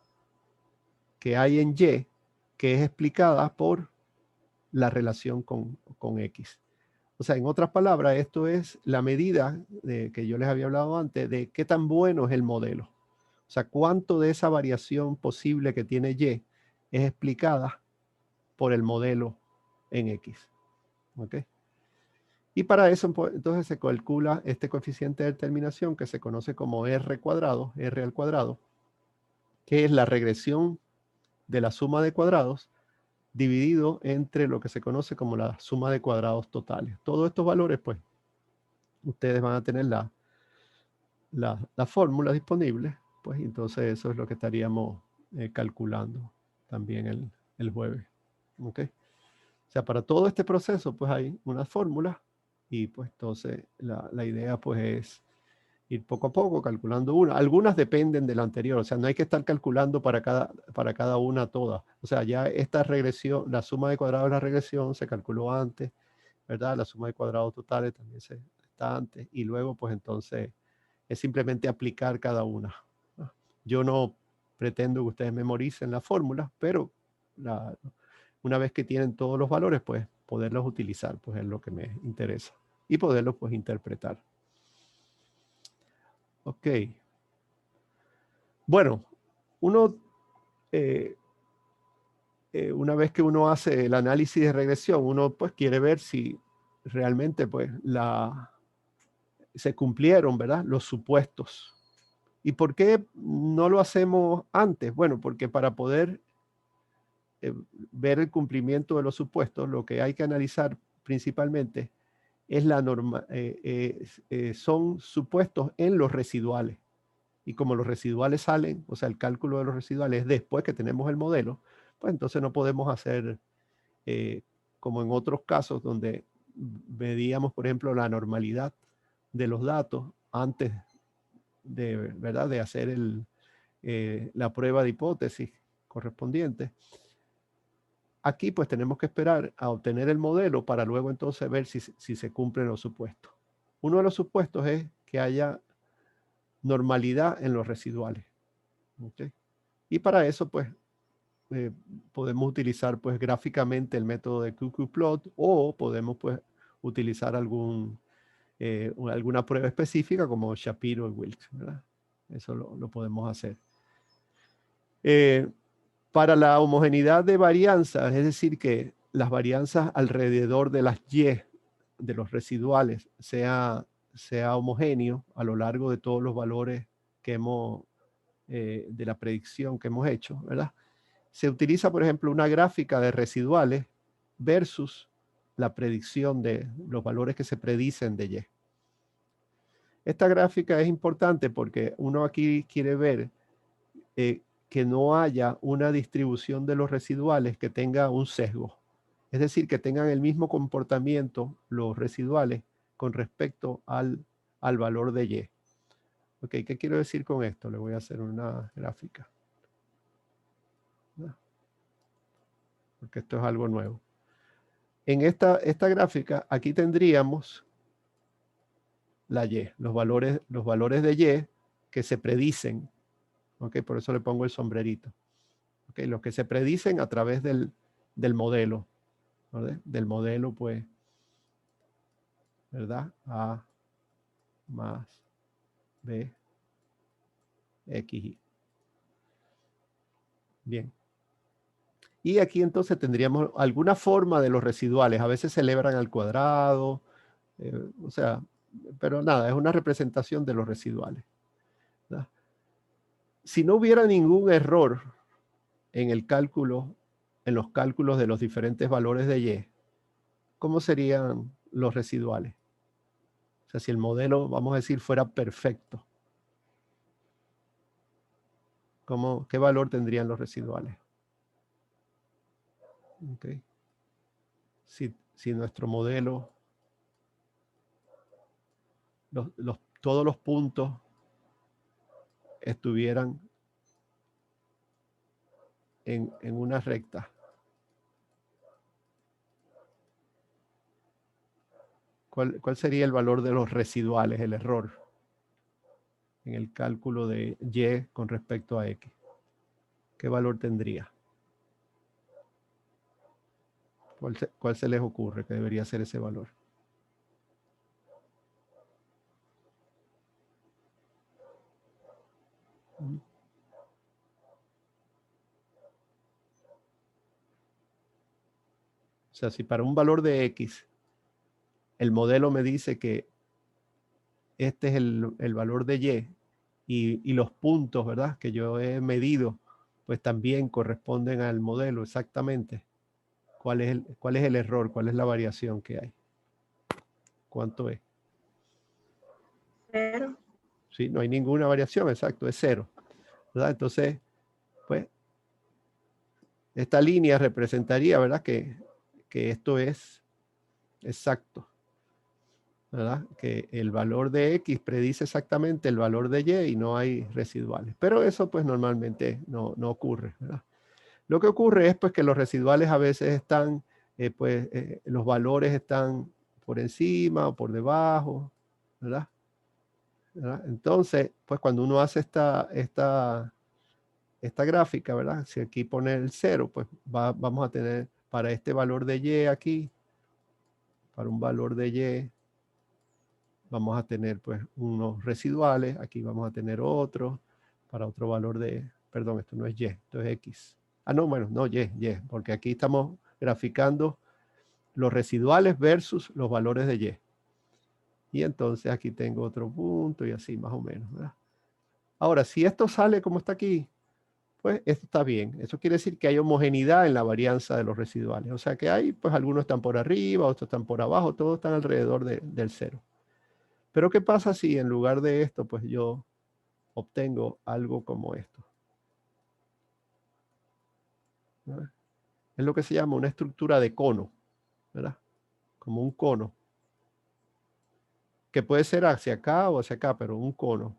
que hay en Y, que es explicada por la relación con X. O sea, en otras palabras, esto es la medida que yo les había hablado antes de qué tan bueno es el modelo. O sea, cuánto de esa variación posible que tiene Y es explicada por el modelo en X. ¿Ok? Y para eso, entonces, se calcula este coeficiente de determinación que se conoce como R cuadrado, R al cuadrado, que es la regresión de la suma de cuadrados dividido entre lo que se conoce como la suma de cuadrados totales. Todos estos valores, pues, ustedes van a tener la fórmula disponible, pues entonces eso es lo que estaríamos calculando también el jueves. ¿Ok? O sea, para todo este proceso, pues hay una fórmula y pues entonces la idea pues es ir poco a poco calculando una. Algunas dependen de la anterior, o sea, no hay que estar calculando para cada una todas. O sea, ya esta regresión, la suma de cuadrados de la regresión se calculó antes, ¿verdad? La suma de cuadrados totales también está antes y luego pues entonces es simplemente aplicar cada una. Yo no pretendo que ustedes memoricen la fórmula, pero una vez que tienen todos los valores, pues poderlos utilizar, pues es lo que me interesa. Y poderlos pues interpretar. Ok. Bueno, uno, una vez que uno hace el análisis de regresión, uno pues quiere ver si realmente pues se cumplieron, ¿verdad? Los supuestos. ¿Y por qué no lo hacemos antes? Bueno, porque para poder ver el cumplimiento de los supuestos, lo que hay que analizar principalmente es son supuestos en los residuales. Y como los residuales salen, o sea, el cálculo de los residuales es después que tenemos el modelo, pues entonces no podemos hacer como en otros casos donde medíamos, por ejemplo, la normalidad de los datos antes ¿verdad? De hacer la prueba de hipótesis correspondiente. Aquí pues tenemos que esperar a obtener el modelo para luego entonces ver si se cumplen los supuestos. Uno de los supuestos es que haya normalidad en los residuales. ¿Okay? Y para eso pues podemos utilizar pues gráficamente el método de QQplot o podemos pues utilizar alguna prueba específica como Shapiro y Wilks, ¿verdad? Eso lo podemos hacer. Para la homogeneidad de varianzas, es decir, que las varianzas alrededor de las Y de los residuales sea homogéneo a lo largo de todos los valores que de la predicción que hemos hecho, ¿verdad? Se utiliza, por ejemplo, una gráfica de residuales versus la predicción de los valores que se predicen de Y. Esta gráfica es importante porque uno aquí quiere ver que no haya una distribución de los residuales que tenga un sesgo. Es decir, que tengan el mismo comportamiento los residuales con respecto al valor de Y. Ok, ¿qué quiero decir con esto? Le voy a hacer una gráfica. Porque esto es algo nuevo. En esta gráfica, aquí tendríamos la Y, los valores de Y que se predicen. Ok, por eso le pongo el sombrerito. Ok, los que se predicen a través del modelo. ¿Verdad? Del modelo, pues, ¿verdad? A más B, X, Y. Bien. Y aquí entonces tendríamos alguna forma de los residuales. A veces se celebran al cuadrado, o sea, pero nada, es una representación de los residuales, ¿verdad? Si no hubiera ningún error en el cálculo, en los cálculos de los diferentes valores de Y, ¿cómo serían los residuales? O sea, si el modelo, vamos a decir, fuera perfecto, ¿qué valor tendrían los residuales? Okay. Si nuestro modelo, todos los puntos estuvieran en una recta, ¿cuál sería el valor de los residuales, el error en el cálculo de Y con respecto a X? ¿Qué valor tendría? ¿Cuál se les ocurre que debería ser ese valor? O sea, si para un valor de X, el modelo me dice que este es el valor de Y y los puntos, ¿verdad?, que yo he medido, pues también corresponden al modelo exactamente. ¿Cuál es el error? ¿Cuál es la variación que hay? ¿Cuánto es? 0. Sí, no hay ninguna variación, exacto, es 0, ¿verdad? Entonces, pues, esta línea representaría, ¿verdad?, que esto es exacto, ¿verdad? Que el valor de X predice exactamente el valor de Y y no hay residuales. Pero eso, pues, normalmente no ocurre, ¿verdad? Lo que ocurre es, pues, que los residuales a veces están, los valores están por encima o por debajo, ¿verdad? Entonces, pues cuando uno hace esta gráfica, ¿verdad? Si aquí pone el 0, pues vamos a tener para este valor de Y aquí, para un valor de Y, vamos a tener pues unos residuales, aquí vamos a tener otros, para otro valor de, perdón, esto no es Y, esto es X. Ah, no, bueno, no, Y, porque aquí estamos graficando los residuales versus los valores de Y. Y entonces aquí tengo otro punto y así más o menos, ¿verdad? Ahora, si esto sale como está aquí, pues esto está bien. Eso quiere decir que hay homogeneidad en la varianza de los residuales. O sea que hay, pues algunos están por arriba, otros están por abajo, todos están alrededor del 0. Pero ¿qué pasa si en lugar de esto, pues yo obtengo algo como esto? ¿Verdad? Es lo que se llama una estructura de cono, ¿verdad? Como un cono, que puede ser hacia acá o hacia acá, pero un cono.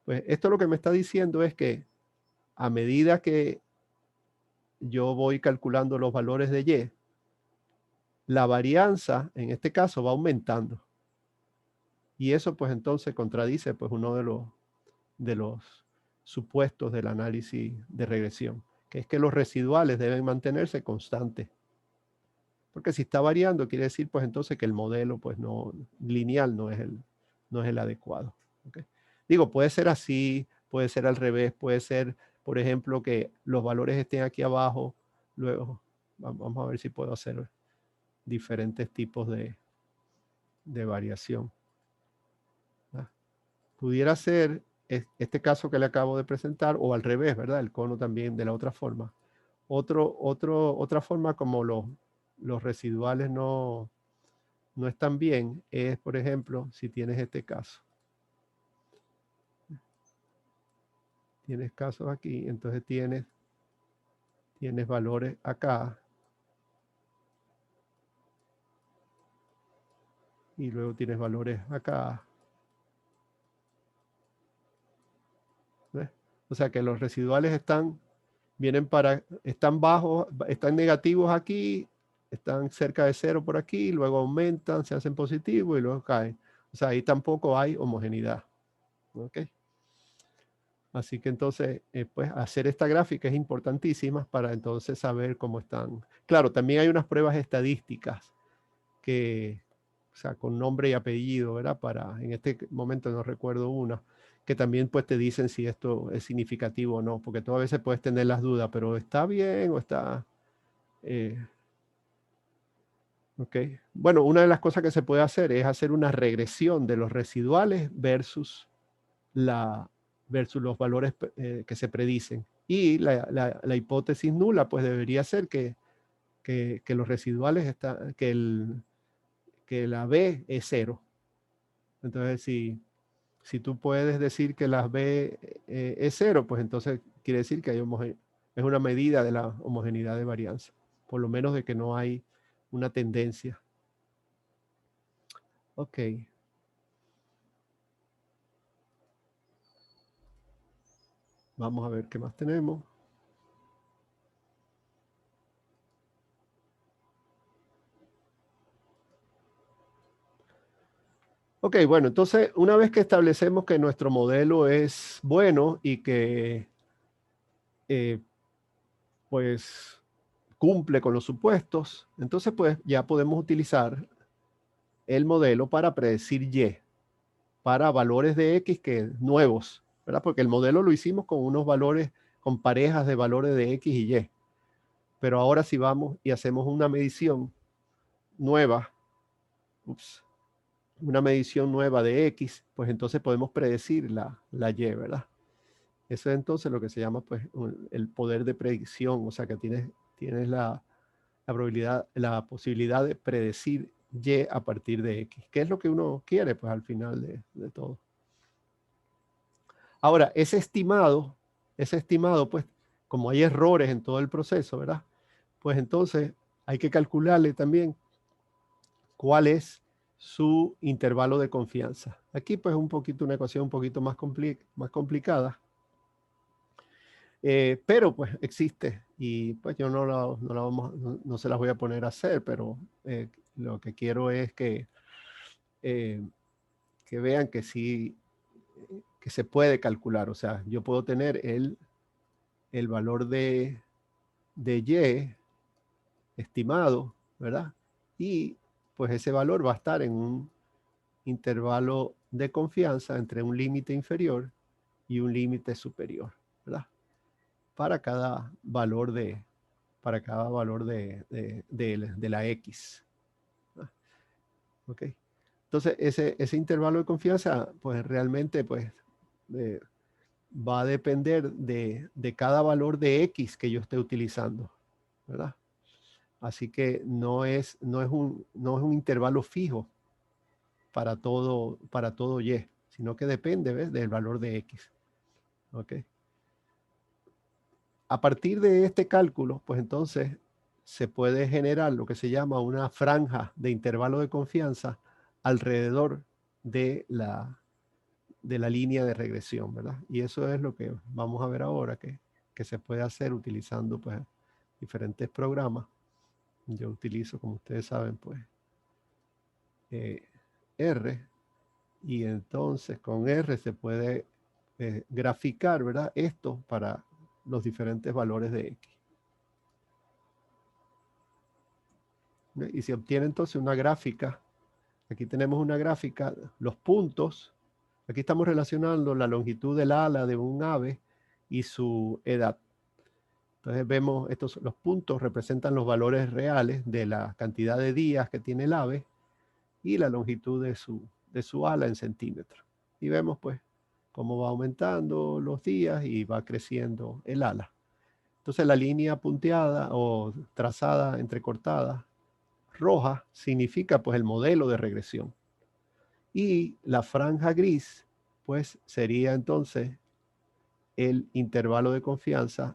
Pues esto lo que me está diciendo es que a medida que yo voy calculando los valores de Y, la varianza, en este caso, va aumentando. Y eso, pues, entonces contradice, pues, uno de los supuestos del análisis de regresión, que es que los residuales deben mantenerse constantes. Porque si está variando, quiere decir, pues, entonces que el modelo, pues, no lineal no es el adecuado. ¿Okay? Digo, puede ser así, puede ser al revés, puede ser, por ejemplo, que los valores estén aquí abajo. Luego, vamos a ver si puedo hacer diferentes tipos de variación. Pudiera ser este caso que le acabo de presentar, o al revés, ¿verdad? El cono también de la otra forma. Otra forma como los residuales no están bien es, por ejemplo, si tienes este caso. tienes casos aquí, entonces tienes valores acá. Y luego tienes valores acá. ¿Ves? O sea que los residuales están bajos, están negativos aquí, están cerca de 0 por aquí, luego aumentan, se hacen positivos y luego caen. O sea, ahí tampoco hay homogeneidad. ¿Ok? Así que entonces, pues hacer esta gráfica es importantísima para entonces saber cómo están. Claro, también hay unas pruebas estadísticas que, o sea, con nombre y apellido, ¿verdad? En este momento no recuerdo una, que también pues te dicen si esto es significativo o no, porque tú a veces puedes tener las dudas, pero ¿está bien o está...? Ok. Bueno, una de las cosas que se puede hacer es hacer una regresión de los residuales versus los valores que se predicen. Y la hipótesis nula pues debería ser que los residuales que la B es 0. Entonces, si tú puedes decir que la B es 0, pues entonces quiere decir que es una medida de la homogeneidad de varianza, por lo menos de que no hay una tendencia. Ok. Vamos a ver qué más tenemos. Ok, bueno, entonces una vez que establecemos que nuestro modelo es bueno y que pues cumple con los supuestos, entonces pues ya podemos utilizar el modelo para predecir Y, para valores de X nuevos, ¿verdad? Porque el modelo lo hicimos con unos valores, con parejas de valores de X y Y. Pero ahora si vamos y hacemos una medición nueva, una medición nueva de X, pues entonces podemos predecir la Y, ¿verdad? Eso es entonces lo que se llama pues el poder de predicción, o sea que tienes la probabilidad, la posibilidad de predecir Y a partir de X, que es lo que uno quiere pues al final de todo. Ahora, ese estimado, pues como hay errores en todo el proceso, ¿verdad? Pues entonces hay que calcularle también cuál es su intervalo de confianza. Aquí pues una ecuación un poquito más complicada, pero pues existe y pues yo no se las voy a poner a hacer, pero lo que quiero es que vean que sí, que se puede calcular. O sea, yo puedo tener el valor de Y estimado, ¿verdad? Y pues ese valor va a estar en un intervalo de confianza entre un límite inferior y un límite superior, ¿verdad? Para cada valor de la X. ¿Ok? Entonces, ese intervalo de confianza, pues realmente pues, va a depender de cada valor de X que yo esté utilizando, ¿verdad? Así que no es un intervalo fijo para todo Y, sino que depende, ¿ves?, del valor de X. ¿Ok? A partir de este cálculo, pues entonces se puede generar lo que se llama una franja de intervalo de confianza alrededor de la línea de regresión, ¿verdad? Y eso es lo que vamos a ver ahora que se puede hacer utilizando pues diferentes programas. Yo utilizo, como ustedes saben, pues R, y entonces con R se puede graficar, ¿verdad?, esto para los diferentes valores de X. Y se obtiene entonces una gráfica. Aquí tenemos una gráfica, los puntos. Aquí estamos relacionando la longitud del ala de un ave y su edad. Entonces vemos los puntos representan los valores reales de la cantidad de días que tiene el ave y la longitud de su ala en centímetros. Y vemos pues cómo va aumentando los días y va creciendo el ala. Entonces la línea punteada o trazada, entrecortada, roja, significa pues el modelo de regresión. Y la franja gris pues sería entonces el intervalo de confianza,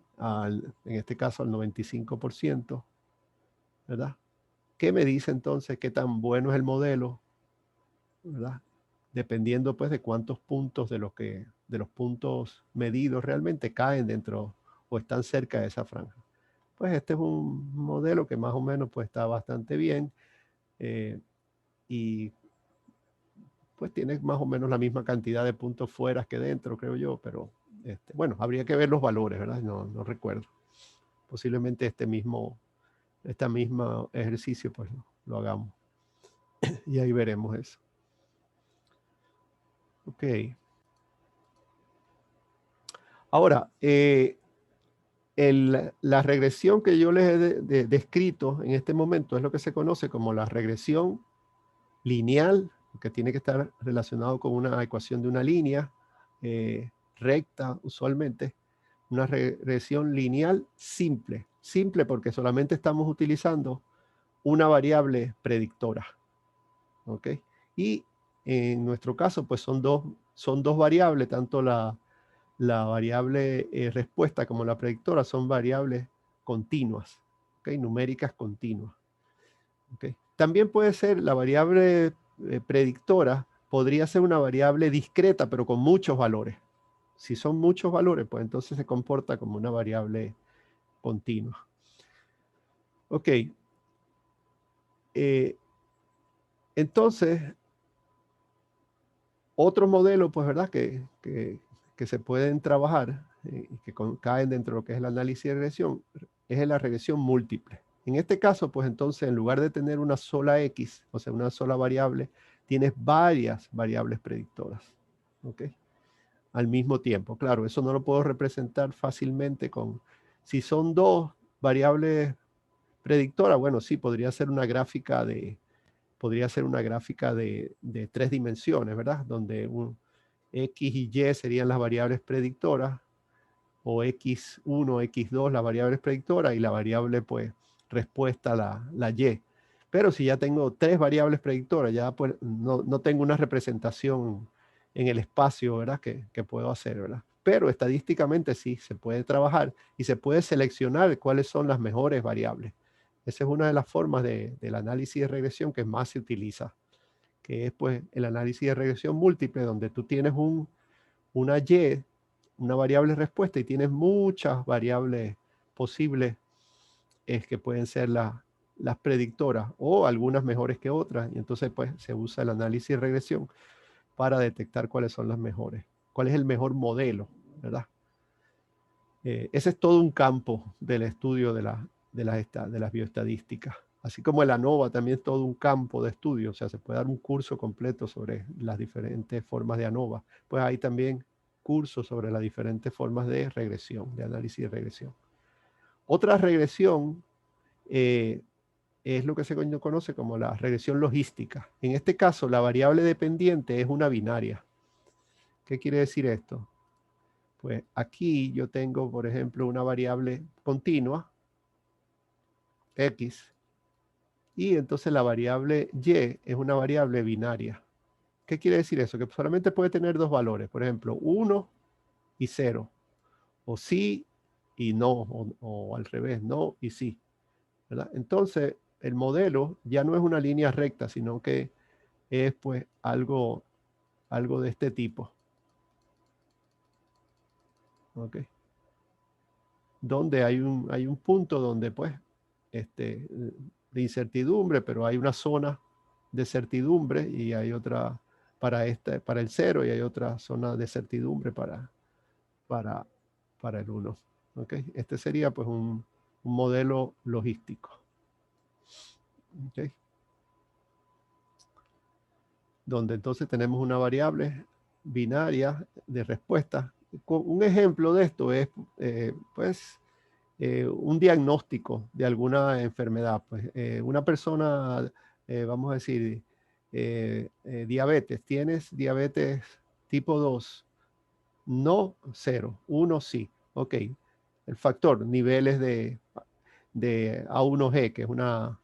en este caso al 95%, ¿verdad? ¿Qué me dice entonces qué tan bueno es el modelo? ¿Verdad? Dependiendo pues de cuántos puntos de los puntos medidos realmente caen dentro o están cerca de esa franja. Pues este es un modelo que más o menos pues está bastante bien y pues tiene más o menos la misma cantidad de puntos fuera que dentro, creo yo, pero bueno, habría que ver los valores, ¿verdad? No recuerdo. Posiblemente este mismo ejercicio pues lo hagamos y ahí veremos eso. Ok. Ahora, la regresión que yo les he descrito en este momento es lo que se conoce como la regresión lineal, que tiene que estar relacionado con una ecuación de una línea recta usualmente, una regresión lineal simple. Simple porque solamente estamos utilizando una variable predictora. ¿Ok? Y en nuestro caso, pues son dos variables, tanto la variable respuesta como la predictora son variables continuas, ¿okay? Numéricas continuas. ¿Okay? También puede ser la variable predictora, podría ser una variable discreta, pero con muchos valores. Si son muchos valores, pues entonces se comporta como una variable continua. Ok. Entonces, otro modelo, pues, ¿verdad? Que se pueden trabajar y que caen dentro de lo que es el análisis de regresión, es la regresión múltiple. En este caso, pues entonces, en lugar de tener una sola X, o sea, una sola variable, tienes varias variables predictoras, ¿ok? Al mismo tiempo. Claro, eso no lo puedo representar fácilmente si son dos variables predictoras, bueno, sí, podría ser una gráfica de 3 dimensiones, ¿verdad? Donde X y Y serían las variables predictoras, o X1, X2 las variables predictoras y la variable pues respuesta la Y. Pero si ya tengo 3 variables predictoras, ya pues no tengo una representación en el espacio, ¿verdad? Que puedo hacer, ¿verdad? Pero estadísticamente sí, se puede trabajar y se puede seleccionar cuáles son las mejores variables. Esa es una de las formas del análisis de regresión que más se utiliza, que es pues el análisis de regresión múltiple, donde tú tienes una Y, una variable respuesta, y tienes muchas variables posibles que pueden ser las predictoras o algunas mejores que otras, y entonces pues se usa el análisis de regresión para detectar cuáles son las mejores, cuál es el mejor modelo, ¿verdad? Ese es todo un campo del estudio de las bioestadísticas. Así como el ANOVA también es todo un campo de estudio, o sea, se puede dar un curso completo sobre las diferentes formas de ANOVA. Pues hay también cursos sobre las diferentes formas de regresión, de análisis de regresión. Otra regresión es lo que se conoce como la regresión logística. En este caso, la variable dependiente es una binaria. ¿Qué quiere decir esto? Pues aquí yo tengo, por ejemplo, una variable continua, X, y entonces la variable Y es una variable binaria. ¿Qué quiere decir eso? Que solamente puede tener dos valores, por ejemplo, 1 y 0, o sí y no, o al revés, no y sí, ¿verdad? Entonces, el modelo ya no es una línea recta, sino que es pues algo de este tipo. ¿Ok? Donde hay un punto donde pues de incertidumbre, pero hay una zona de certidumbre y hay otra para el 0 y hay otra zona de certidumbre para el 1. ¿Okay? Este sería pues un modelo logístico. ¿Okay? Donde entonces tenemos una variable binaria de respuesta. Un ejemplo de esto es un diagnóstico de alguna enfermedad. Pues, una persona, vamos a decir, diabetes, tienes diabetes tipo 2, no 0, 1 sí. Ok, el factor, niveles de A1G, que es una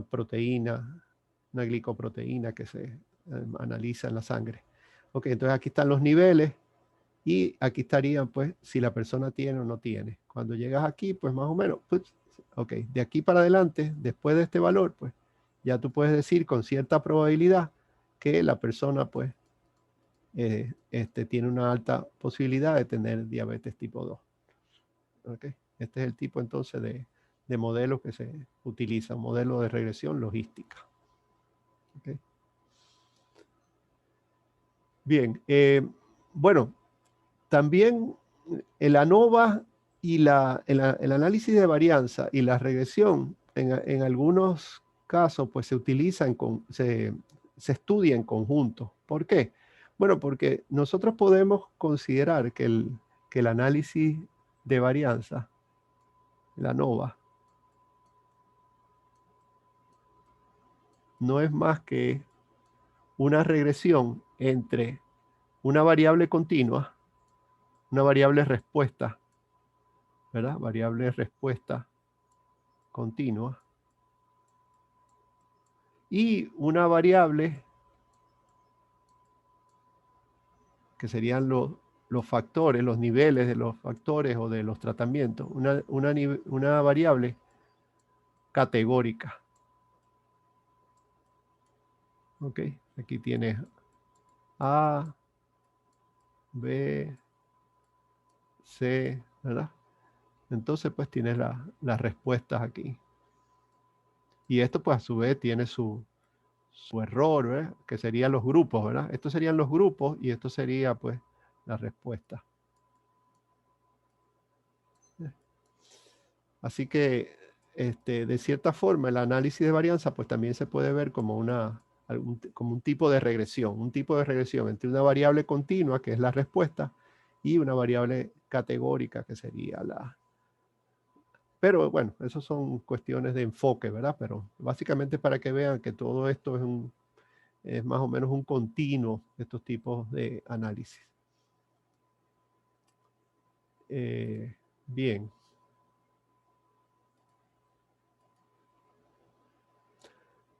proteína, una glicoproteína que se analiza en la sangre. Ok, entonces aquí están los niveles Y aquí estarían, pues, si la persona tiene o no tiene. Cuando llegas aquí, pues más o menos, pues, ok, de aquí para adelante, después de este valor, pues, ya tú puedes decir con cierta probabilidad que la persona, pues, tiene una alta posibilidad de tener diabetes tipo 2. Okay. Este es el tipo entonces de modelo que se utiliza, un modelo de regresión logística. Okay. Bien, bueno, también el ANOVA y el análisis de varianza y la regresión en algunos casos pues se utilizan, se estudia en conjunto. ¿Por qué? Bueno, porque nosotros podemos considerar que el análisis de varianza, la ANOVA, no es más que una regresión entre una variable continua, una variable respuesta, ¿verdad? Variable respuesta continua, y una variable que serían los factores, los niveles de los factores o de los tratamientos, una variable categórica. Ok, aquí tienes A, B, C, ¿verdad? Entonces pues tienes las respuestas aquí. Y esto pues a su vez tiene su error, ¿verdad? Que serían los grupos, ¿verdad? Estos serían los grupos y esto sería pues la respuesta. Así que de cierta forma el análisis de varianza pues también se puede ver como como un tipo de regresión entre una variable continua que es la respuesta y una variable categórica que sería la... Pero bueno, eso son cuestiones de enfoque, ¿verdad? Pero básicamente para que vean que todo esto es más o menos un continuo de estos tipos de análisis. Bien.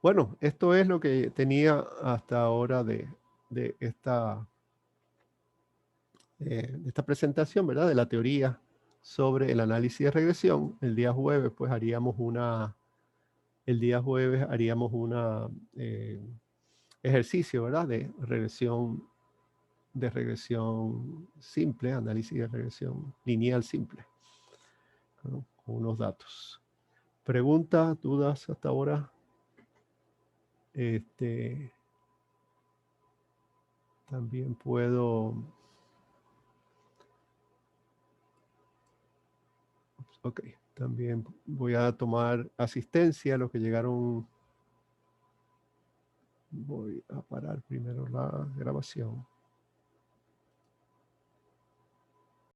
Bueno, esto es lo que tenía hasta ahora de esta presentación, ¿verdad? De la teoría sobre el análisis de regresión. El día jueves, pues haríamos ejercicio, ¿verdad? De regresión simple, análisis de regresión lineal simple, ¿no? Con unos datos. ¿Preguntas, dudas hasta ahora? También puedo... Ok, también voy a tomar asistencia a los que llegaron. Voy a parar primero la grabación.